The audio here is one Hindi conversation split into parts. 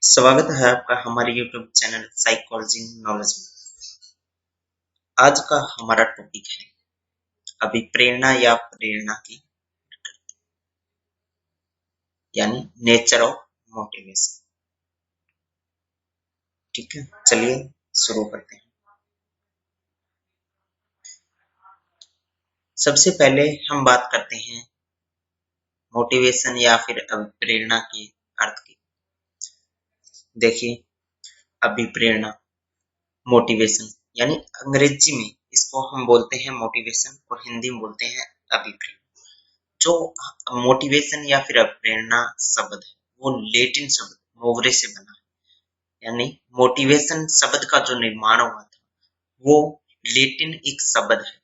स्वागत है आपका हमारे YouTube चैनल साइकोलॉजी नॉलेज में। आज का हमारा टॉपिक है अभिप्रेरणा या प्रेरणा की यानी नेचर ऑफ मोटिवेशन। ठीक है, चलिए शुरू करते हैं। सबसे पहले हम बात करते हैं मोटिवेशन या फिर अभिप्रेरणा के अर्थ की। देखिए, अभिप्रेरणा मोटिवेशन यानी अंग्रेजी में इसको हम बोलते हैं मोटिवेशन और हिंदी में बोलते हैं अभिप्रेरणा। जो मोटिवेशन या फिर प्रेरणा शब्द है वो लैटिन शब्द मोवरे से बना है। यानी मोटिवेशन शब्द का जो निर्माण हुआ था वो लैटिन एक शब्द है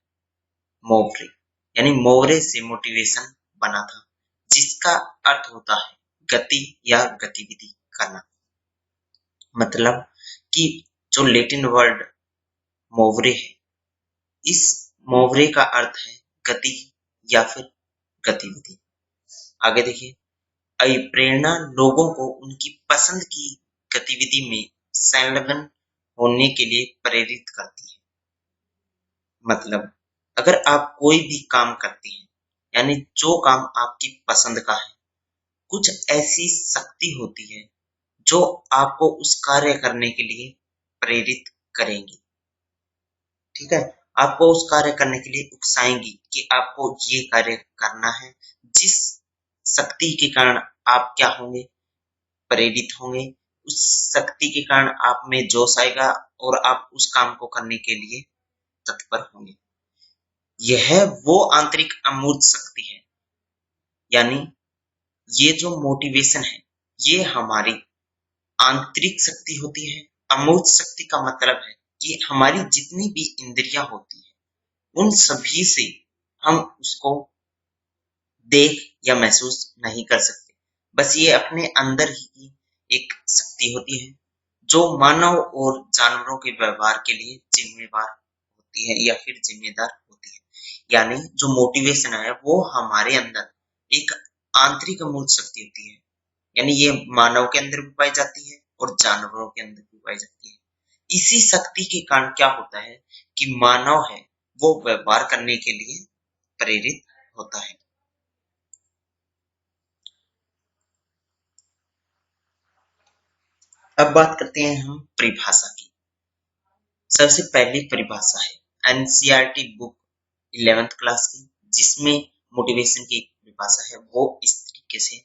मोवरे, यानी मोवरे से मोटिवेशन बना था, जिसका अर्थ होता है गति या गतिविधि करना। मतलब कि जो लैटिन वर्ड मोवरे है, इस मोवरे का अर्थ है गति या फिर गतिविधि। आगे देखिए, अभिप्रेरणा लोगों को उनकी पसंद की गतिविधि में संलग्न होने के लिए प्रेरित करती है। मतलब अगर आप कोई भी काम करते हैं, यानी जो काम आपकी पसंद का है, कुछ ऐसी शक्ति होती है जो आपको उस कार्य करने के लिए प्रेरित करेंगी। ठीक है, आपको उस कार्य करने के लिए उकसाएंगी कि आपको ये कार्य करना है, जिस शक्ति के कारण आप क्या होंगे, प्रेरित होंगे। उस शक्ति के कारण आप में जोश आएगा और आप उस काम को करने के लिए तत्पर होंगे। यह वो आंतरिक अमूर्त शक्ति है, यानी ये जो मोटिवेशन है ये हमारी आंतरिक शक्ति होती है। अमूर्त शक्ति का मतलब है कि हमारी जितनी भी इंद्रियां होती है उन सभी से हम उसको देख या महसूस नहीं कर सकते। बस ये अपने अंदर ही की एक शक्ति होती है जो मानव और जानवरों के व्यवहार के लिए जिम्मेवार होती है या फिर जिम्मेदार होती है। यानी जो मोटिवेशन है वो हमारे अंदर एक आंतरिक अमूर्त शक्ति होती है, यानी ये मानव के अंदर भी पाई जाती है और जानवरों के अंदर भी पाई जाती है। इसी शक्ति के कारण क्या होता है कि मानव है वो व्यवहार करने के लिए प्रेरित होता है। अब बात करते हैं हम परिभाषा की। सबसे पहली परिभाषा है एनसीईआरटी बुक 11th क्लास की, जिसमें मोटिवेशन की परिभाषा है वो इस तरीके से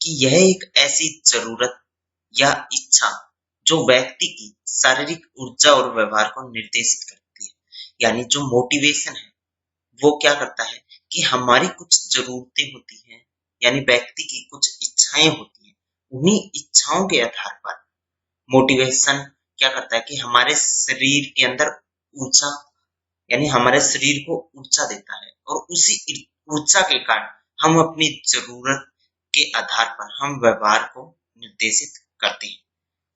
कि यह एक ऐसी जरूरत या इच्छा जो व्यक्ति की शारीरिक ऊर्जा और व्यवहार को निर्देशित करती है। यानी जो मोटिवेशन है वो क्या करता है कि हमारी कुछ जरूरतें होती हैं, यानी व्यक्ति की कुछ इच्छाएं होती हैं। उन्हीं इच्छाओं के आधार पर मोटिवेशन क्या करता है कि हमारे शरीर के अंदर ऊर्जा, यानी हमारे शरीर को ऊर्जा देता है और उसी ऊर्जा के कारण हम अपनी जरूरत के आधार पर हम व्यवहार को निर्देशित करते हैं।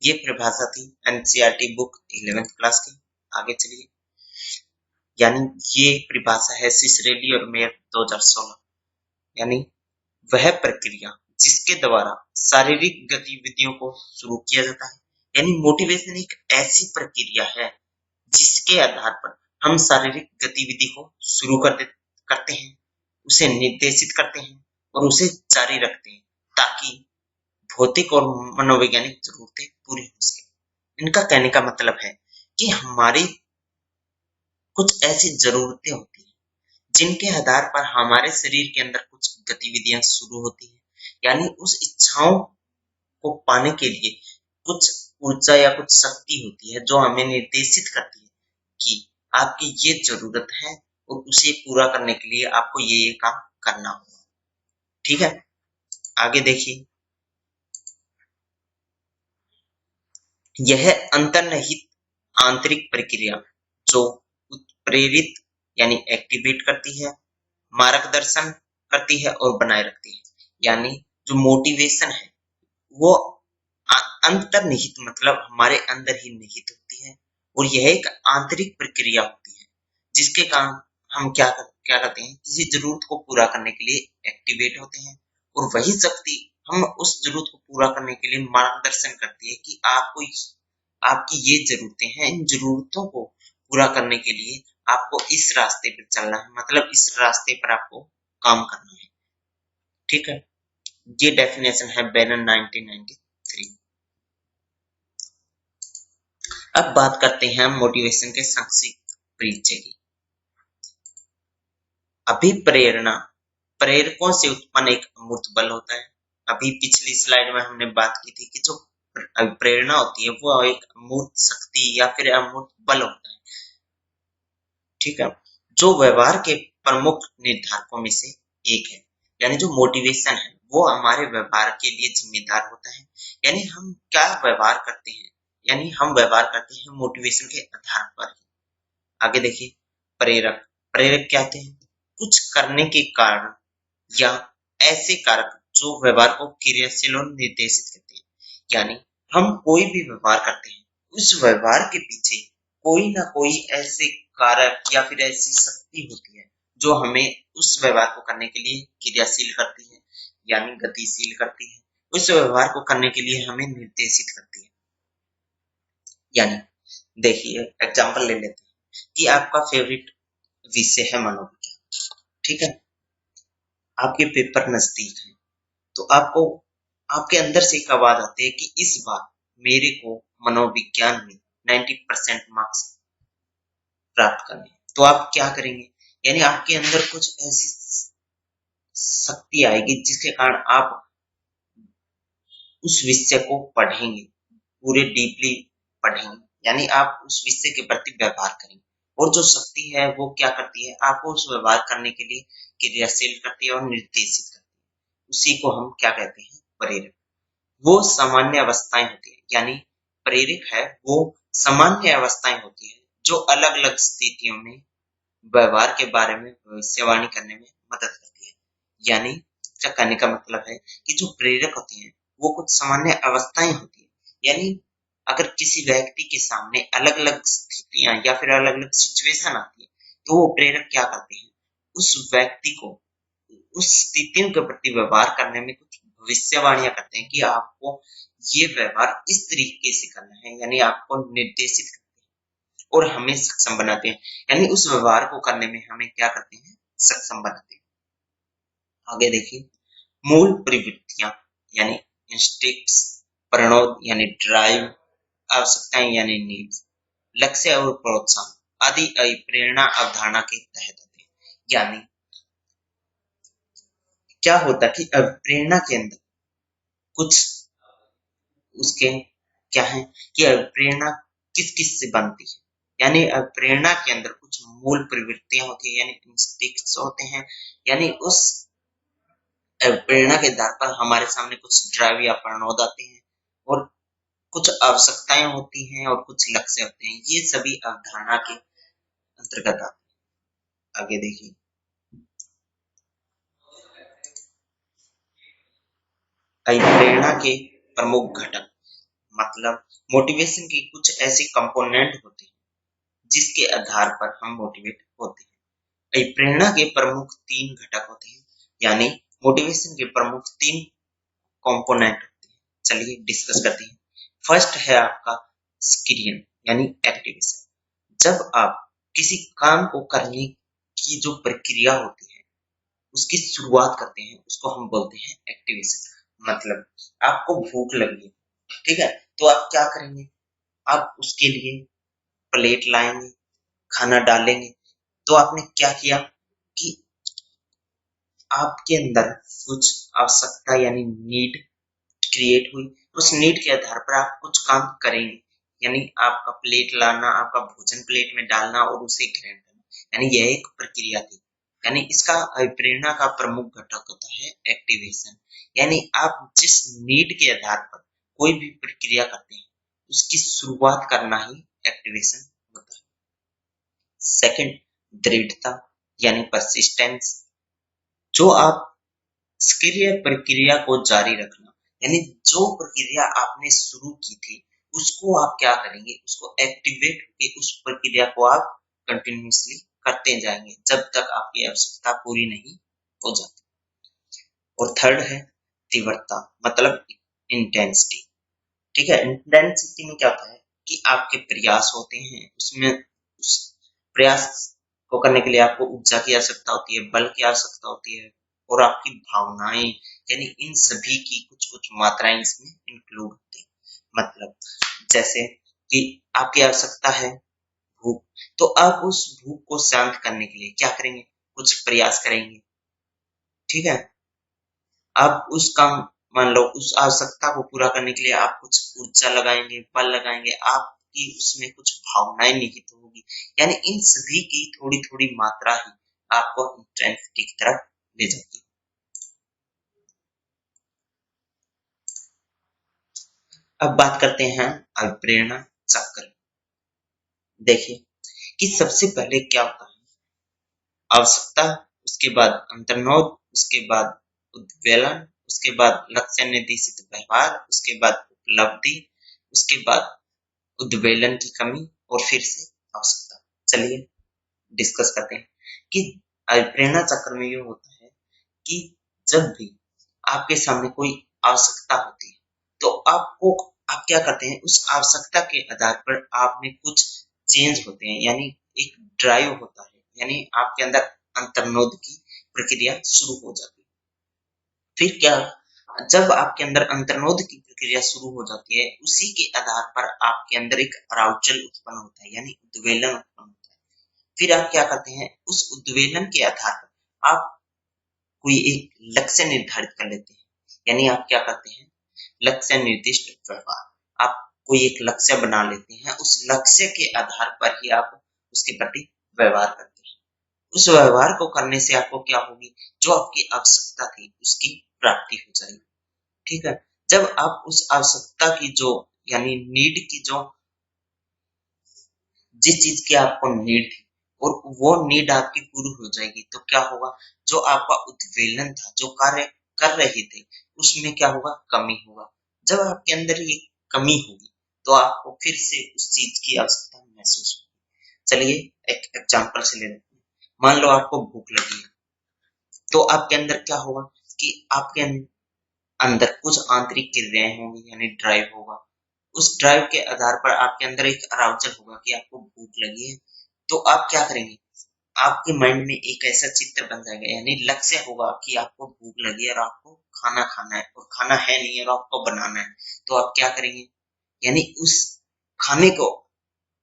ये परिभाषा थी एनसीईआरटी बुक 11th क्लास की। आगे चलिए, यानी ये परिभाषा है सिसरेली और मेयर 2016। यानी वह प्रक्रिया जिसके द्वारा शारीरिक गतिविधियों को शुरू किया जाता है। यानी मोटिवेशन एक ऐसी प्रक्रिया है जिसके आधार पर हम शारीरिक गतिविधि को शुरू करते हैं, उसे निर्देशित करते हैं और उसे जारी रखते हैं ताकि भौतिक और मनोवैज्ञानिक जरूरतें पूरी हो सके। इनका कहने का मतलब है कि हमारी कुछ ऐसी जरूरतें होती हैं जिनके आधार पर हमारे शरीर के अंदर कुछ गतिविधियां शुरू होती हैं। यानी उस इच्छाओं को पाने के लिए कुछ ऊर्जा या कुछ शक्ति होती है जो हमें निर्देशित करती है कि आपकी ये जरूरत है और उसे पूरा करने के लिए आपको ये काम करना होगा। ठीक है, आगे देखिए, यह अंतर्निहित आंतरिक प्रक्रिया जो उत्प्रेरित यानी एक्टिवेट करती है, मार्गदर्शन करती है और बनाए रखती है। यानी जो मोटिवेशन है वो अंतर्निहित मतलब हमारे अंदर ही निहित होती है और यह एक आंतरिक प्रक्रिया होती है जिसके कारण हम क्या करते हैं, किसी जरूरत को पूरा करने के लिए एक्टिवेट होते हैं और वही शक्ति हम उस जरूरत को पूरा करने के लिए मार्गदर्शन करती है कि आपको आपकी ये जरूरतें हैं, इन जरूरतों को पूरा करने के लिए आपको इस रास्ते पर चलना है, मतलब इस रास्ते पर आपको काम करना है। ठीक है, ये डेफिनेशन है बैनन 1993। अब बात करते हैं मोटिवेशन के संक्षिप्त परिचय की। अभिप्रेरणा प्रेरकों से उत्पन्न एक अमूर्त बल होता है। अभी पिछली स्लाइड में हमने बात की थी कि जो प्रेरणा होती है वो एक अमूर्त शक्ति या फिर अमूर्त बल होता है। ठीक है, जो व्यवहार के प्रमुख निर्धारकों में से एक है। यानी जो मोटिवेशन है वो हमारे व्यवहार के लिए जिम्मेदार होता है। यानी हम क्या व्यवहार करते हैं, यानी हम व्यवहार करते हैं मोटिवेशन के आधार पर। आगे देखिए, प्रेरक प्रेरक क्या होते हैं? कुछ करने के कारण या ऐसे कारक जो व्यवहार को क्रियाशील और निर्देशित करते हैं। यानी हम कोई भी व्यवहार करते हैं, उस व्यवहार के पीछे कोई ना कोई ऐसे कारक या फिर ऐसी शक्ति होती है जो हमें उस व्यवहार को करने के लिए क्रियाशील करती है, यानी गतिशील करती है। उस व्यवहार को करने के लिए हमें निर्देशित करती है। यानी देखिए, एग्जाम्पल ले लेते हैं कि आपका फेवरेट विषय है मनोविज्ञान। ठीक है, आपके पेपर नजदीक है, तो आपको आपके अंदर से एक आवाज आती है कि इस बार मेरे को मनोविज्ञान में 90% मार्क्स प्राप्त करने। तो आप क्या करेंगे? यानी आपके अंदर कुछ ऐसी शक्ति आएगी जिसके कारण आप उस विषय को पढ़ेंगे, पूरे डीपली पढ़ेंगे। यानी आप उस विषय के प्रति व्यवहार करेंगे, और जो शक्ति है वो क्या करती है? आपको उस व्यवहार करने के लिए क्रियाशील करती है और निर्देशित करती है। उसी को हम क्या कहते हैं? प्रेरक। वो सामान्य अवस्थाएं होती है, यानी प्रेरक है वो सामान्य अवस्थाएं होती है जो अलग अलग स्थितियों में व्यवहार के बारे में भविष्यवाणी करने में मदद करती है। यानी क्या कहने का मतलब है कि जो प्रेरक होती हैं वो कुछ सामान्य अवस्थाएं होती है। यानी अगर किसी व्यक्ति के सामने अलग अलग स्थितियां या फिर अलग अलग सिचुएशन आती है, तो वो प्रेरक क्या करते हैं? उस व्यक्ति को उस स्थितियों के प्रति व्यवहार करने में कुछ भविष्यवाणियां करते हैं कि आपको ये व्यवहार इस तरीके से करना है, यानी आपको निर्देशित करते हैं और हमें सक्षम बनाते हैं। यानी उस व्यवहार को करने में हमें क्या करते हैं? सक्षम बनाते हैं। आगे देखिए, मूल प्रवृत्तियां यानी इंस्टिंक्ट्स, प्रणोद यानी ड्राइव, आवश्यकताएं यानी नीड्स, लक्ष्य और प्रोत्साहन आदि प्रेरणा अवधारणा के तहत आते हैं। यानी क्या होता है कि प्रेरणा के अंदर कुछ उसके क्या है कि प्रेरणा किस किस से बनती है। यानी प्रेरणा के अंदर कुछ मूल प्रवृत्तियां होती है, यानी इंस्टिंक्ट्स होते हैं। यानी उस प्रेरणा के आधार पर हमारे सामने कुछ ड्राइव या प्रणोद आते हैं, और कुछ आवश्यकताएं होती हैं और कुछ लक्ष्य होते हैं। ये सभी अवधारणा के अंतर्गत आते हैं। आगे देखिए, प्रेरणा के प्रमुख घटक, मतलब मोटिवेशन के कुछ ऐसे कंपोनेंट होते हैं जिसके आधार पर हम मोटिवेट होते हैं। प्रेरणा के प्रमुख 3 घटक होते हैं, यानी मोटिवेशन के प्रमुख 3 कंपोनेंट होते हैं। चलिए डिस्कस करते हैं। फर्स्ट है आपका स्किलियन यानी एक्टिवेशन। जब आप किसी काम को करने की जो प्रक्रिया होती है उसकी शुरुआत करते हैं, उसको हम बोलते हैं एक्टिवेशन। मतलब आपको भूख लगी है, ठीक है, तो आप क्या करेंगे? आप उसके लिए प्लेट लाएंगे, खाना डालेंगे। तो आपने क्या किया कि आपके अंदर कुछ आवश्यकता यानी नीड क्रिएट हुई। उस नीड के आधार पर आप कुछ काम करेंगे, यानी आपका प्लेट लाना, आपका भोजन प्लेट में डालना और उसे ग्रहण करना, यानी यह एक प्रक्रिया थी। यानी इसका प्रेरणा का प्रमुख घटक होता है एक्टिवेशन। यानी आप जिस नीड के आधार पर कोई भी प्रक्रिया करते हैं उसकी शुरुआत करना ही एक्टिवेशन होता है। सेकंड, दृढ़ता यानी परसिस्टेंस। जो आप सक्रिय प्रक्रिया को जारी रखना, यानी जो प्रक्रिया आपने शुरू की थी उसको आप क्या करेंगे? उसको एक्टिवेट करके उस प्रक्रिया को आप कंटिन्यूअसली करते जाएंगे जब तक आपकी आवश्यकता पूरी नहीं हो जाती। और थर्ड है तीव्रता मतलब इंटेंसिटी। ठीक है, इंटेंसिटी में क्या होता है कि आपके प्रयास होते हैं, उसमें उस प्रयास को करने के लिए आपको ऊर्जा की आवश्यकता होती है, बल की आवश्यकता होती है, और आपकी भावनाएं, यानी इन सभी की कुछ कुछ मात्राएं इसमें इंक्लूड होती है। मतलब जैसे कि आपकी आवश्यकता है भूख, तो आप उस भूख को शांत करने के लिए क्या करेंगे, कुछ प्रयास करेंगे। ठीक है, आप उस काम, मान लो उस आवश्यकता को पूरा करने के लिए आप कुछ ऊर्जा लगाएंगे, बल लगाएंगे, आपकी उसमें कुछ भावनाएं निहित होगी, यानी इन सभी की थोड़ी थोड़ी मात्रा ही आपको इंटेंसिटी की तरफ ले जाती है। अब बात करते हैं अभिप्रेरणा चक्र। देखिए कि सबसे पहले क्या होता है, आवश्यकता, उसके बाद अंतर्नोद, उसके बाद उद्वेलन, उसके बाद लक्ष्य निर्देशित व्यवहार, उसके बाद उपलब्धि, उसके बाद उद्वेलन की कमी, और फिर से आवश्यकता। चलिए डिस्कस करते हैं कि प्रेरणा चक्र में ये होता है कि जब भी आपके सामने कोई आवश्यकता होती है, तो आप क्या करते हैं, उस आवश्यकता के आधार पर आप में कुछ चेंज होते हैं, यानी एक ड्राइव होता है, यानी आपके अंदर अंतर्नोद की प्रक्रिया शुरू हो जाती है। फिर क्या, जब आपके अंदर अंतर्नोद की प्रक्रिया शुरू हो जाती है, उसी के आधार पर आपके अंदर एक अराउजल उत्पन्न होता है, यानी उद्वेलन उत्पन्न होता है। फिर आप क्या करते हैं, उस उद्वेलन के आधार पर आप कोई एक लक्ष्य निर्धारित कर लेते हैं, यानी आप क्या करते हैं, लक्ष्य निर्दिष्ट व्यवहार, आप कोई एक लक्ष्य बना लेते हैं, उस लक्ष्य के आधार पर ही आप उसके प्रति व्यवहार करते हैं। उस व्यवहार को करने से आपको क्या होगी, जो आपकी आवश्यकता थी उसकी प्राप्ति हो जाएगी। ठीक है, जब आप उस आवश्यकता की जो, यानी नीड की जो, जिस चीज की आपको नीड थी और वो नीड आपकी पूरी हो जाएगी, तो क्या होगा, जो आपका उद्वेलन था, जो कार्य कर रहे थे, उसमें क्या होगा, कमी होगा। जब आपके अंदर ये कमी होगी, तो आपको फिर से उस चीज की आवश्यकता महसूस होगी। चलिए एक एग्जांपल से ले लेते हैं। मान लो आपको भूख लगी है, तो आपके अंदर क्या होगा कि आपके अंदर कुछ आंतरिक क्रियाएं होंगी, यानी ड्राइव होगा। उस ड्राइव के आधार पर आपके अंदर एक अराउजल होगा कि आपको भूख लगी है, तो आप क्या करेंगे, आपके माइंड में एक ऐसा चित्र बन जाएगा, यानी लक्ष्य होगा कि आपको भूख लगी है और आपको खाना खाना है, और खाना है नहीं और आपको बनाना है, तो आप क्या करेंगे, यानी उस खाने को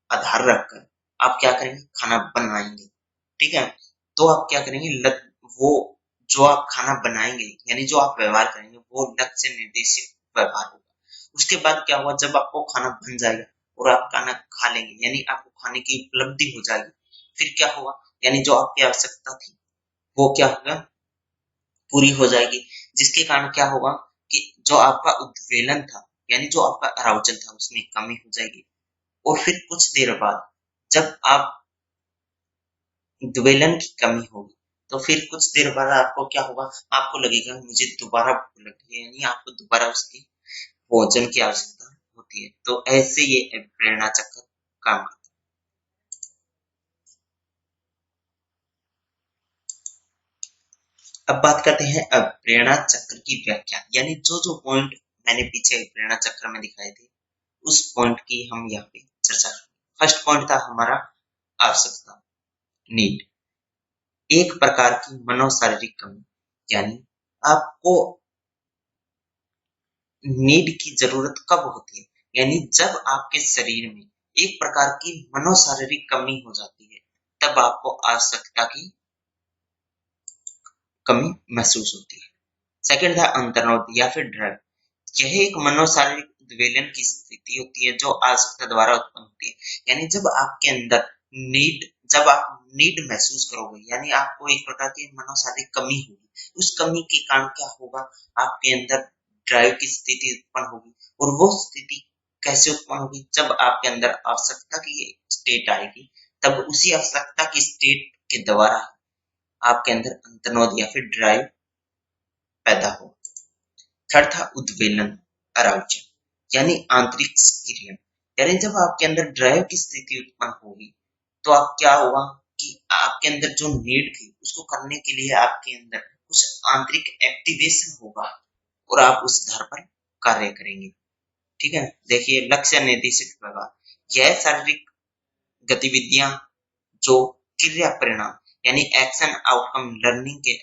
आधार रखकर आप क्या करेंगे, खाना बनाएंगे। ठीक है, तो आप क्या करेंगे, वो जो आप खाना बनाएंगे, यानी जो आप व्यवहार करेंगे, वो लक्ष्य निर्देशित व्यवहार होगा। उसके बाद क्या हुआ, जब आपको खाना बन जाएगा और आप खाना खा लेंगे, यानी आपको खाने की उपलब्धि हो जाएगी, फिर क्या होगा, यानी जो आपकी आवश्यकता थी वो क्या होगा, पूरी हो जाएगी। जिसके कारण क्या होगा कि जो आपका उद्वेलन था, यानी जो आपका अराउजल था, उसमें कमी हो जाएगी। और फिर कुछ देर बाद जब आप उद्वेलन की कमी होगी, तो फिर कुछ देर बाद आपको क्या होगा, आपको लगेगा मुझे दोबारा भूख लगी है, यानी आपको दोबारा उसकी भोजन की आवश्यकता होती है। तो ऐसे ये प्रेरणा चक्र काम करता है। अब बात करते हैं अब प्रेरणा चक्र की व्याख्या, यानी जो जो पॉइंट मैंने पीछे प्रेरणा चक्र में दिखाए थे, उस पॉइंट की हम यहाँ पे चर्चा करेंगे। फर्स्ट पॉइंट था हमारा आवश्यकता, नीड, एक प्रकार की मनोशारीरिक कमी, यानी आपको नीड की जरूरत कब होती है, यानी जब आपके शरीर में एक प्रकार की मनोशारीरिक कमी हो जाती है, तब आपको आवश्यकता की कमी महसूस होती है। सेकंड था अंतर्नोद या फिर ड्रग, यह एक मनोशारीरिक उद्वेलन की स्थिति होती है जो आवश्यकता द्वारा उत्पन्न होती है, यानी जब आपके अंदर नीड, जब आप नीड महसूस करोगे, यानी आपको एक प्रकार की मनोशारीरिक कमी होगी, उस कमी के कारण क्या होगा, आपके अंदर ड्राइव की स्थिति उत्पन्न होगी। और वो स्थिति कैसे उत्पन्न होगी, जब आपके अंदर आवश्यकता की स्टेट आएगी, तब उसी आवश्यकता की स्टेट के द्वारा आपके अंदर अंतर्नोद या फिर ड्राइव पैदा हो। थर्ड था उद्वेलन, अराउजल, यानी आंतरिक क्रिया, यानी जब आपके अंदर ड्राइव की स्थिति उत्पन्न होगी, तो आप क्या होगा कि आपके अंदर जो नीड थी उसको करने के लिए आपके अंदर कुछ आंतरिक एक्टिवेशन होगा, और आप उस आधार पर कार्य करेंगे। ठीक है, देखिए लक्ष्य निर्देशित व्यवहार, यह शारीरिक गतिविधियां जो क्रिया परिणाम यानी एक्शन आउटकम लर्निंग के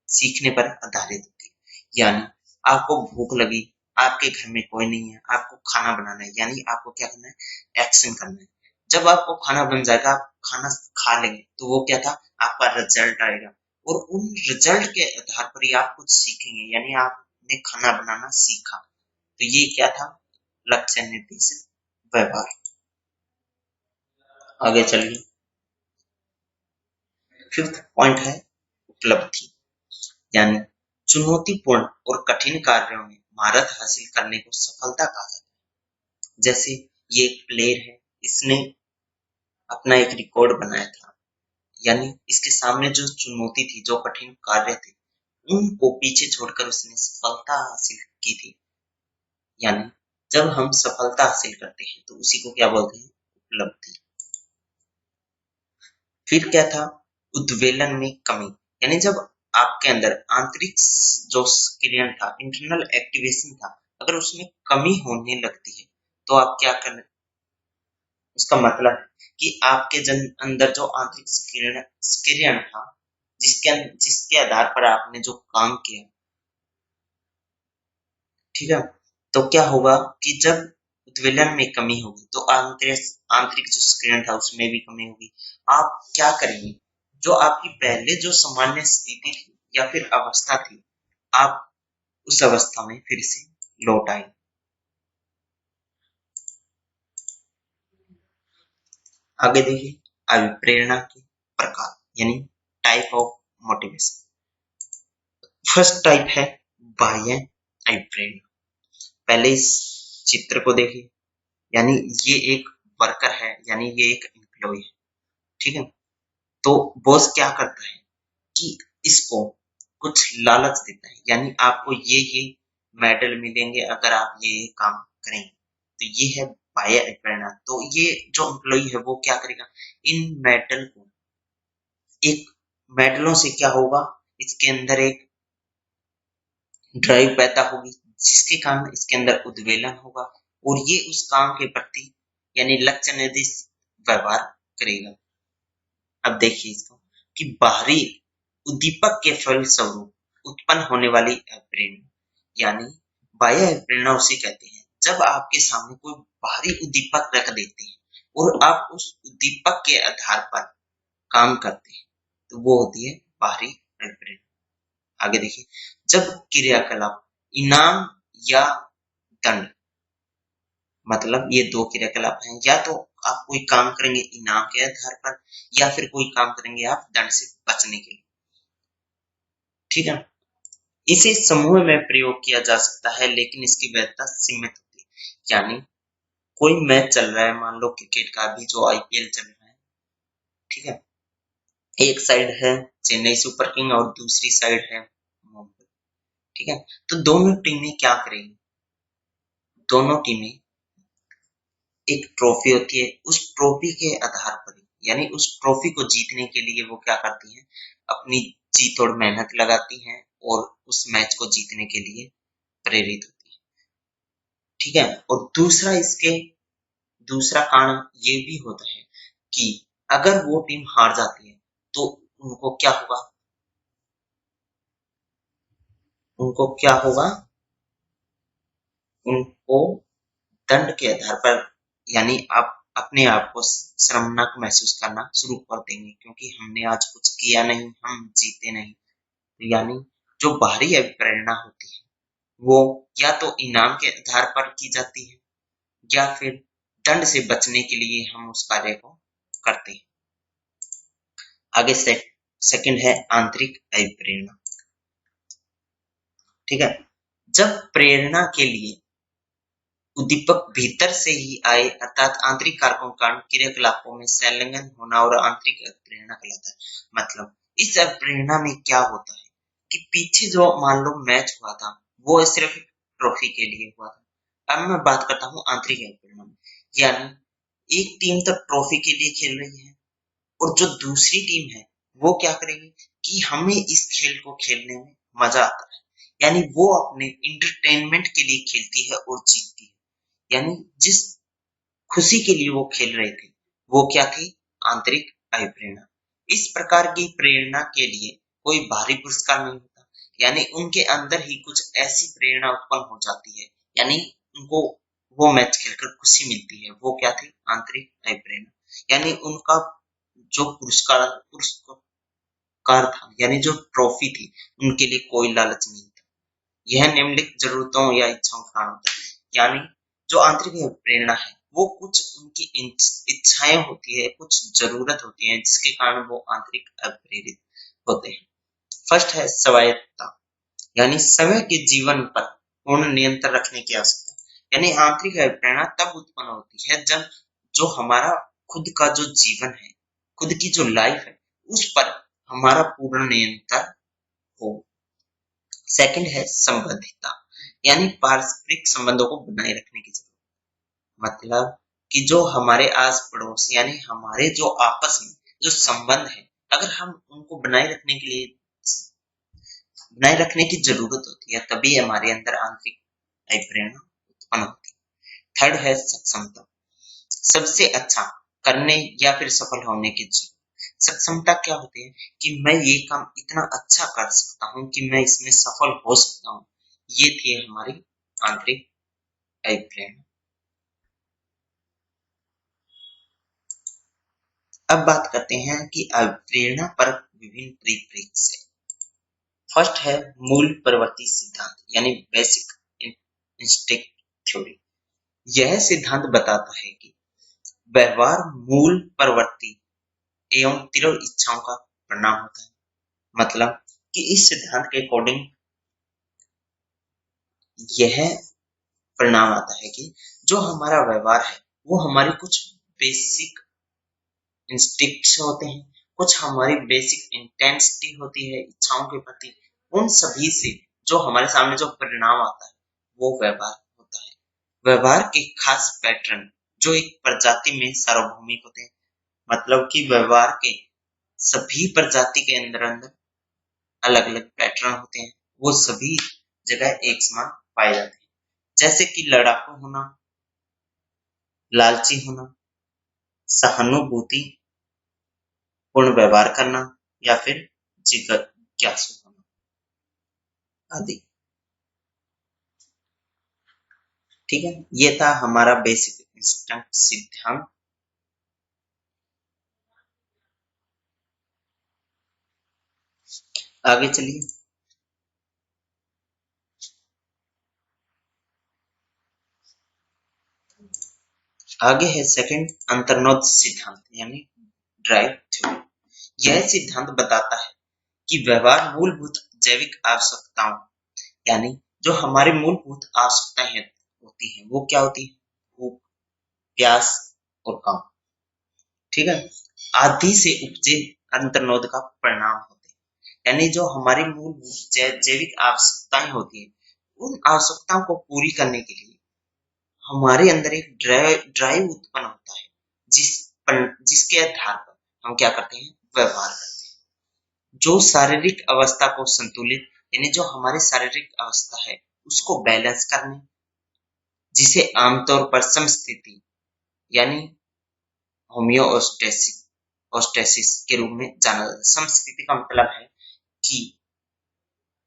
सीखने पर आधारित होती है। यानी आपको भूख लगी, आपके घर में कोई नहीं है, आपको खाना बनाना है, यानी आपको क्या करना है, एक्शन करना है। जब आपको खाना बन जाएगा, आप खाना खा लेंगे, तो वो क्या था, आपका रिजल्ट आएगा और उन रिजल्ट के आधार पर ही आप कुछ सीखेंगे, यानी आपने खाना बनाना सीखा। तो ये क्या था, लक्ष्य निर्देशित व्यवहार। आगे चलिए, फिफ्थ पॉइंट है उपलब्धि, यानी चुनौतीपूर्ण और कठिन कार्यों में महारत हासिल करने को सफलता कहा जाता है। जैसे ये एक प्लेयर है, इसने अपना एक रिकॉर्ड बनाया था, यानी इसके सामने जो चुनौती थी, जो कठिन कार्य थे, उनको पीछे छोड़कर उसने सफलता हासिल की थी। यानी जब हम सफलता हासिल करते हैं तो उसी को क्या बोलते हैं, उपलब्धि। फिर क्या था, उद्वेलन में कमी, यानी जब आपके अंदर आंतरिक जो सक्रियण था, इंटरनल एक्टिवेशन था, अगर उसमें कमी होने लगती है तो आप क्या करना, उसका मतलब है कि आपके अंदर जो आंतरिक सक्रियण था, जिसके आधार पर आपने जो काम किया, ठीक है, तो क्या होगा कि जब उद्वेलन में कमी होगी तो आंतरिक आंतरिक जो सक्रियण था उसमें भी कमी होगी। आप क्या करेंगे, जो आपकी पहले जो सामान्य स्थिति थी या फिर अवस्था थी, आप उस अवस्था में फिर से लौट आए। आगे देखिए, अभिप्रेरणा के प्रकार, यानी type of motivation. First type है बाह्य अभिप्रेरणा। पहले इस चित्र को देखिए, यानी ये एक वर्कर है, यानी ये एक एम्प्लॉय है, ठीक है। तो बॉस क्या करता है कि इसको कुछ लालच देता है, यानी आपको ये मेडल मिलेंगे अगर आप ये काम करेंगे। तो ये है बाह्य प्रेरणा। तो ये जो एम्प्लॉय है वो क्या करेगा, इन मेडल को, एक मेडलों से क्या होगा, इसके अंदर एक ड्राइव पैदा होगी, जिसके कारण इसके अंदर उद्वेलन होगा और ये उस काम के प्रति यानी लक्ष्य निर्दिष्ट व्यवहार करेगा। अब देखिए इसको कि बाहरी उद्दीपक के फलस्वरूप उत्पन्न होने वाली प्रेरणा, यानी बाह्य प्रेरणा उसे कहते हैं जब आपके सामने कोई बाहरी उद्दीपक रख देते हैं और आप उस उद्दीपक के आधार पर काम करते हैं, तो वो होती है बाहरी प्रेरणा। आगे देखिए, जब क्रियाकलाप इनाम या दंड, मतलब ये दो क्रियाकलाप हैं, या तो आप कोई काम करेंगे इनाम के आधार पर या फिर कोई काम करेंगे आप दंड से बचने के लिए, ठीक है। इसे समूह में प्रयोग किया जा सकता है, लेकिन इसकी वैधता सीमित होती है। यानी कोई मैच चल रहा है, मान लो क्रिकेट का अभी जो आईपीएल चल रहा है, ठीक है, एक साइड है चेन्नई सुपर किंग और दूसरी साइड है मुंबई, ठीक है। तो दोनों टीमें क्या करेंगी, दोनों टीमें एक ट्रॉफी होती है, उस ट्रॉफी के आधार पर, यानी उस ट्रॉफी को जीतने के लिए वो क्या करती हैं, अपनी जी तोड़ मेहनत लगाती हैं और उस मैच को जीतने के लिए प्रेरित होती है, ठीक है। और दूसरा कारण ये भी होता है कि अगर वो टीम हार जाती है तो उनको क्या होगा, उनको क्या होगा, उनको दंड के आधार पर, यानी आप अपने आप को शर्मनाक महसूस करना शुरू कर देंगे, क्योंकि हमने आज कुछ किया नहीं, हम जीते नहीं। तो यानी जो बाहरी प्रेरणा होती है वो या तो इनाम के आधार पर की जाती है या फिर दंड से बचने के लिए हम उस कार्य को करते हैं। आगे सेकंड है आंतरिक अभिप्रेरणा, ठीक है। जब प्रेरणा के लिए उद्दीपक भीतर से ही आए, अर्थात आंतरिक कारकों के कारण क्रियाकलापों में संलग्न होना और आंतरिक प्रेरणा कहलाता है। मतलब इस प्रेरणा में क्या होता है कि पीछे जो मान लो मैच हुआ था वो सिर्फ ट्रॉफी के लिए हुआ था। अब मैं बात करता हूँ आंतरिक प्रेरणा में, यानी एक टीम तो ट्रॉफी के लिए खेल रही है और जो दूसरी टीम है वो क्या करेगी कि हमें इस खेल को खेलने में मजा आता है, यानी वो अपने इंटरटेनमेंट के लिए खेलती है और जीतती है। यानी जिस खुशी के लिए वो खेल रहे थे, वो क्या थी? आंतरिक अभिप्रेरणा। इस प्रकार की प्रेरणा के लिए कोई बाहरी पुरस्कार नहीं होता, यानी उनके अंदर ही कुछ ऐसी प्रेरणा उत्पन्न हो जाती है, यानी उनको वो मैच खेलकर खुशी मिलती है। वो क्या थी? आंतरिक अभिप्रेरणा। यानी उनका जो पुरस्कार था, यानी जो ट्रॉफी थी, उनके लिए कोई लालच नहीं था। यह निम्नलिखित जरूरतों या इच्छाओं का कारण होता है। यानी जो आंतरिक प्रेरणा है, वो कुछ उनकी इच्छाएं होती है, कुछ जरूरत होती है, जिसके कारण वो आंतरिक अप्रेरित होते हैं। फर्स्ट है स्वायत्तता, यानी समय के जीवन पर पूर्ण नियंत्रण रखने की आवश्यकता। यानी आंतरिक प्रेरणा तब उत्पन्न होती है जब जो हमारा खुद का जो जीवन है, खुद की जो लाइफ है, उस पर हमारा पूर्ण नियंत्रण हो। सेकंड है संबंधितता, यानी पारस्परिक संबंधों को बनाए रखने की जरूरत। मतलब कि जो हमारे आस पड़ोस, यानी हमारे जो आपस में जो संबंध है, अगर हम उनको बनाए रखने की जरूरत होती है, तभी हमारे अंदर आंतरिक प्रेरणा उत्पन्न होती है। थर्ड है सक्षमता, सबसे अच्छा करने या फिर सफल होने की जरूरत। सक्षमता क्या होती है? कि मैं ये काम इतना अच्छा कर सकता हूँ कि मैं इसमें सफल हो सकता हूँ। ये थी हमारी आंतरिक प्रेरणा। अब बात करते हैं कि प्रेरणा पर विभिन्न परिप्रेक्ष्य। फर्स्ट है मूल प्रवृत्ति सिद्धांत, यानी बेसिक इंस्टिंक्ट थ्योरी। यह सिद्धांत बताता है कि व्यवहार मूल प्रवृत्ति एवं तीव्र इच्छाओं का परिणाम होता है। मतलब कि इस सिद्धांत के अकॉर्डिंग यह परिणाम आता है कि जो हमारा व्यवहार है, वो हमारी कुछ बेसिक इंस्टिक्ट्स होते हैं, कुछ हमारी बेसिक इंटेंसिटी होती है इच्छाओं के प्रति। उन सभी से जो हमारे सामने जो परिणाम आता है, वो व्यवहार होता है। व्यवहार के खास पैटर्न जो एक प्रजाति में सार्वभौमिक होते हैं। मतलब कि व्यवहार के सभी प्रजाति के अंदर अंदर अलग अलग पैटर्न होते हैं, वो सभी जगह एक समान पाए जाते हैं। जैसे कि लड़ाकू होना, लालची होना, सहानुभूति पूर्ण व्यवहार करना, या फिर जिज्ञासु होना आदि। ठीक है, ये था हमारा बेसिक इंस्टिंक्ट सिद्धांत। आगे चलिए। आगे है सेकंड अंतर्नोद सिद्धांत, यानी ड्राइव थ्योरी। यह सिद्धांत बताता है कि व्यवहार मूलभूत जैविक आवश्यकताओं, यानी जो हमारी मूलभूत आवश्यकताएं होती हैं, वो क्या होती है? भूख, प्यास और काम। ठीक है, आदि से उपजे अंतर्नोद का परिणाम होते हैं। यानी जो हमारी मूलभूत जैविक आवश्यकताएं होती है, उन आवश्यकताओं को पूरी करने के लिए हमारे अंदर एक ड्राइव उत्पन्न होता है, जिसके आधार पर हम क्या करते हैं? व्यवहार करते हैं। जो शारीरिक अवस्था को संतुलित, यानी जो हमारी शारीरिक अवस्था है, उसको बैलेंस करने, जिसे आमतौर पर समस्थिति यानी होम्योस्टेसिस के रूप में जाना जाता है। समस्थिति का मतलब है कि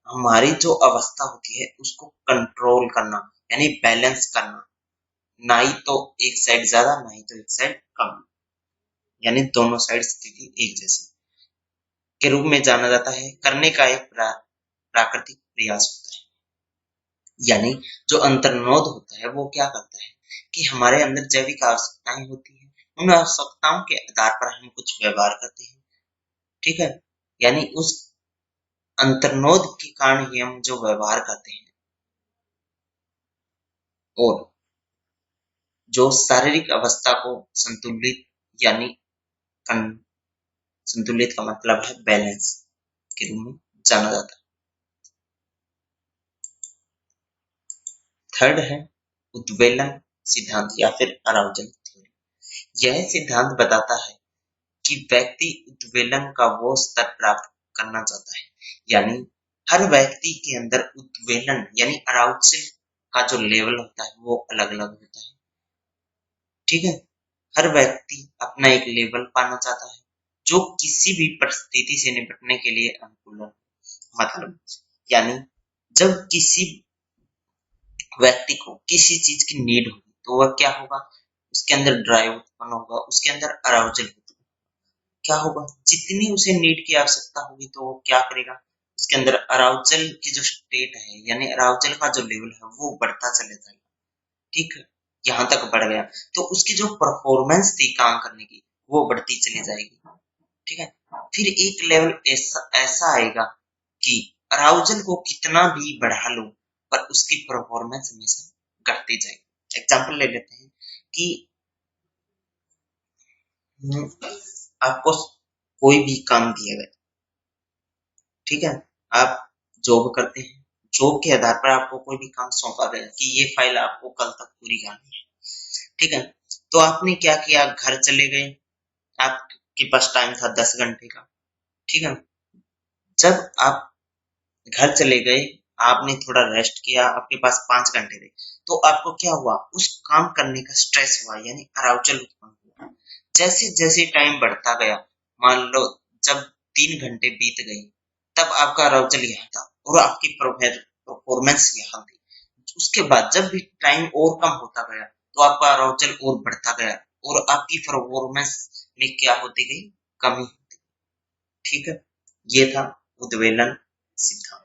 हमारी जो अवस्था होती है, उसको कंट्रोल करना, यानी बैलेंस करना, ना ही तो एक साइड ज्यादा, ना ही तो एक साइड कम, यानी दोनों साइड स्थिति एक जैसी के रूप में जाना जाता है। करने का एक प्राकृतिक प्रयास होता है। यानी जो अंतर्नोद होता है, वो क्या करता है कि हमारे अंदर जैविक आवश्यकताएं होती है, उन आवश्यकताओं के आधार पर हम कुछ व्यवहार करते हैं। ठीक है, यानी उस अंतर्नोद के कारण ही हम जो व्यवहार करते हैं। और जो शारीरिक अवस्था को संतुलित, यानी संतुलित का मतलब है बैलेंस के रूप में जाना जाता है। थर्ड है उद्वेलन सिद्धांत, या फिर अराउजल थ्योरी। यह सिद्धांत बताता है कि व्यक्ति उद्वेलन का वो स्तर प्राप्त करना चाहता है, यानी हर व्यक्ति के अंदर उद्वेलन यानी अराउजल का जो लेवल होता है वो अलग अलग होता है। ठीक है, हर व्यक्ति अपना एक लेवल पाना चाहता है जो किसी भी परिस्थिति से निपटने के लिए अनुकूल हो। मतलब यानी जब किसी व्यक्ति को किसी चीज की नीड होगी तो वह क्या होगा, उसके अंदर ड्राइव उत्पन्न होगा, उसके अंदर अराउजल होगा। क्या होगा, जितनी उसे नीड की आवश्यकता होगी तो वो क्या करेगा, उसके अंदर अराउजल की जो स्टेट है यानी अराउजल का जो लेवल है वो बढ़ता चले जाएगा। ठीक है, यहाँ तक बढ़ गया तो उसकी जो परफॉर्मेंस थी काम करने की वो बढ़ती चली जाएगी। ठीक है, फिर एक लेवल ऐसा ऐसा आएगा कि अराउजल को कितना भी बढ़ा लो पर उसकी परफॉर्मेंस हमेशा घटती जाएगी। एग्जांपल ले लेते हैं कि आपको कोई भी काम दिया गया, ठीक है, आप जॉब करते हैं, जॉब के आधार पर आपको कोई भी काम सौंपा गया कि ये फाइल आपको कल तक पूरी करनी है। ठीक है, तो आपने क्या किया, घर चले गए, आपके पास टाइम था 10 घंटे का। ठीक है, जब आप घर चले गए, आपने थोड़ा रेस्ट किया, आपके पास 5 घंटे थे, तो आपको क्या हुआ, उस काम करने का स्ट्रेस हुआ यानी अराउजल उत्पन्न हुआ। जैसे जैसे टाइम बढ़ता गया, मान लो जब 3 घंटे बीत गए, तब आपका अराउजल यहाँ था और आपकी परफॉर्मेंस यहाँ थी। उसके बाद जब भी टाइम और कम होता गया तो आपका अराउजल और बढ़ता गया और आपकी परफॉर्मेंस में क्या होती गई, कमी होती गई। ठीक है, ये था उद्वेलन सिद्धांत।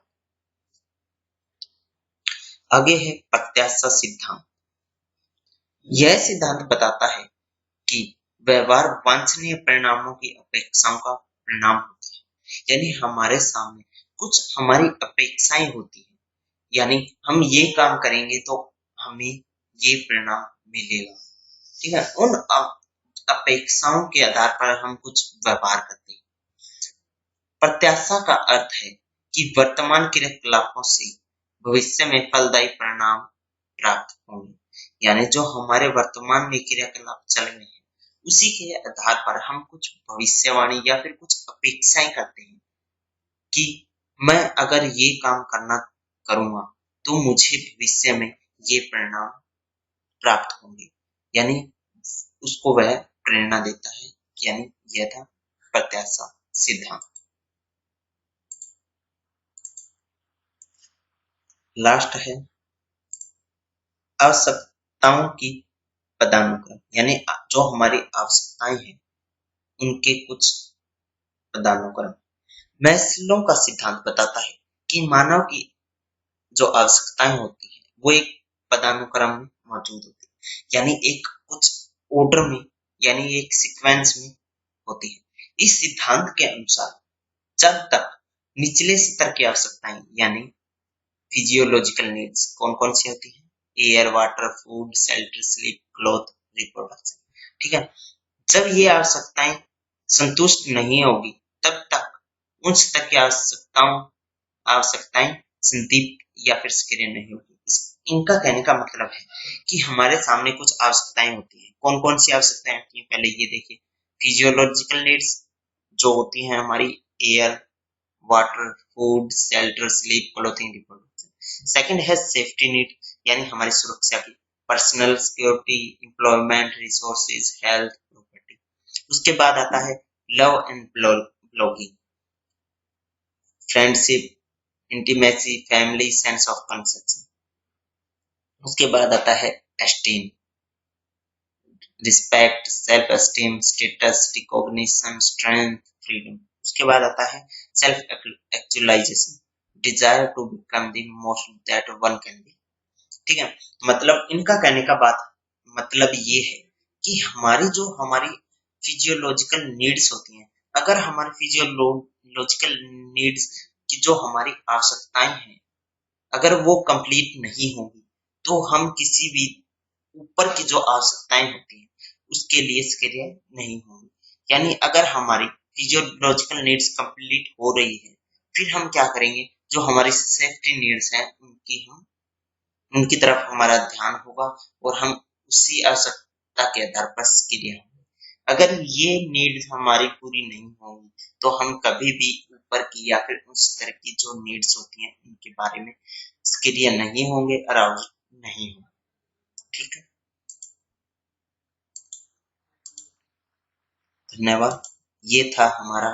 आगे है प्रत्याशा सिद्धांत। यह सिद्धांत बताता है कि व्यवहार वांछनीय परिणामों की अपेक्षाओं का परिणाम होता है। यानी हमारे सामने कुछ हमारी अपेक्षाएं होती है, यानी हम ये काम करेंगे तो हमें ये परिणाम मिलेगा। ठीक है, उन अपेक्षाओं के आधार पर हम कुछ व्यवहार करते हैं। प्रत्याशा का अर्थ है कि वर्तमान क्रियाकलापों से भविष्य में फलदायी परिणाम प्राप्त होंगे। यानी जो हमारे वर्तमान में क्रियाकलाप चल रहे हैं उसी के आधार पर हम कुछ भविष्यवाणी या फिर कुछ अपेक्षाएं करते हैं कि मैं अगर ये काम करना करूंगा तो मुझे भविष्य में ये परिणाम प्राप्त होंगे। यानी उसको वह प्रेरणा देता है। यानी यह था प्रत्याशा सिद्धांत। लास्ट है आवश्यकताओं की पदानुक्रम। यानी जो हमारी आवश्यकताएं हैं उनके कुछ पदानुक्रम। मैस्लो का सिद्धांत बताता है कि मानव की जो आवश्यकताएं होती हैं वो एक पदानुक्रम में मौजूद होती है, यानी एक कुछ ऑर्डर में यानी एक सीक्वेंस में होती है। इस सिद्धांत के अनुसार जब तक निचले स्तर की आवश्यकताएं यानी फिजियोलॉजिकल नीड्स कौन कौन सी होती है, air, water, food, shelter, sleep, cloth, reproduction. ठीक है, जब ये आवश्यकताएं संतुष्ट नहीं होगी तब तक उन स्तर की आवश्यकताएं संदीप्त या फिर सक्रिय नहीं होगी। इनका कहने का मतलब है कि हमारे सामने कुछ आवश्यकताएं होती है। कौन कौन सी आवश्यकताएं होती है, पहले ये देखिए। फिजियोलॉजिकल नीड्स जो होती हैं हमारी, air, water, food, shelter, sleep, clothing, reproduction. Second है सेफ्टी नीड यानी हमारी सुरक्षा की, personal security, employment, resources, health, property. उसके बाद आता है love and belonging, friendship, intimacy, family, sense of conception. उसके बाद आता है esteem, respect, self esteem, status, recognition, strength, freedom. उसके बाद आता है self actualization, desire to become the most that one can be. ठीक है, मतलब इनका कहने का बात मतलब ये है कि हमारी फिजियोलॉजिकल नीड्स होती हैं, अगर हमारी फिजियोलॉजिकल नीड्स की जो हमारी आवश्यकताएं हैं अगर वो कंप्लीट नहीं होगी तो हम किसी भी ऊपर की जो आवश्यकताएं होती हैं उसके लिए सक्रिय नहीं होंगे। यानी अगर हमारी फिजियोलॉजिकल नीड्स कंप्लीट हो रही है फिर हम क्या करेंगे, जो हमारी सेफ्टी नीड्स हैं उनकी तरफ हमारा ध्यान होगा और हम उसी आवश्यकता के आधार पर सक्रिय होंगे। अगर ये नीड्स हमारी पूरी नहीं होंगी तो हम कभी भी ऊपर की या फिर उस तरह की जो नीड्स होती हैं इनके बारे में क्लियर नहीं होंगे, अराउज नहीं होंगे। ठीक है, धन्यवाद। ये था हमारा